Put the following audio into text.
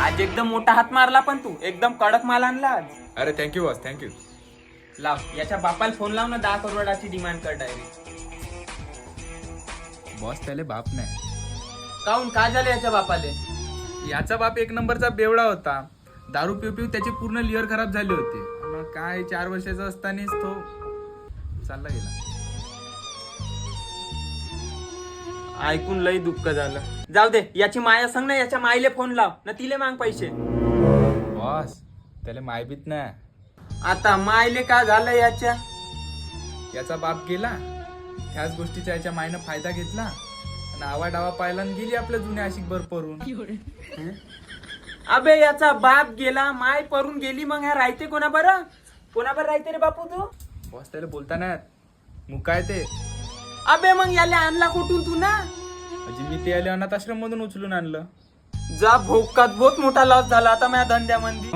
आज एकदम मोठा हात मारला, पण तू एकदम कडक माल आणला आज. अरे थँक्यू बॉस, थँक्यू. लाव याच्या बापाला फोन लाव ना, 10 करोडाची डिमांड कर डायरेक्ट. बॉस त्याले बाप नाही. काऊन काय झालं याच्या बापाले? याचा बाप एक नंबरचा बेवडा होता. दारू पिऊ पिऊ त्याची पूर्ण लिव्हर खराब झाली होती. मग काय 4 वर्षाचा असतानाच तो चालला गेला. ऐकून लई दुःख झालं. जाऊ दे, याची माया सांग ना, याच्या माईले फोन लाव ना, तिले माग पैसे. बॉस त्याला मायबीत नाही. आता मायले का झालं याच्या? याचा बाप गेला, त्याच गोष्टीचा याच्या मायनं फायदा घेतला आणि आवा डावा पाहिला आणि गेली आपल्या जुन्या आशिक बर परून. अबे याचा बाप गेला, माय परून गेली, मग ह्या राहते कोणा बरं? राहते रे बापू तू? बॉस त्याला बोलता नाही मग काय ते. अबे मग याला आणला कुठून तू ना? म्हणजे मी ते आले अनाथ आश्रम मधून उचलून आणलं. जा भोकात बहुत मोठा लॉस झाला आता माझ्या धंद्यामध्ये.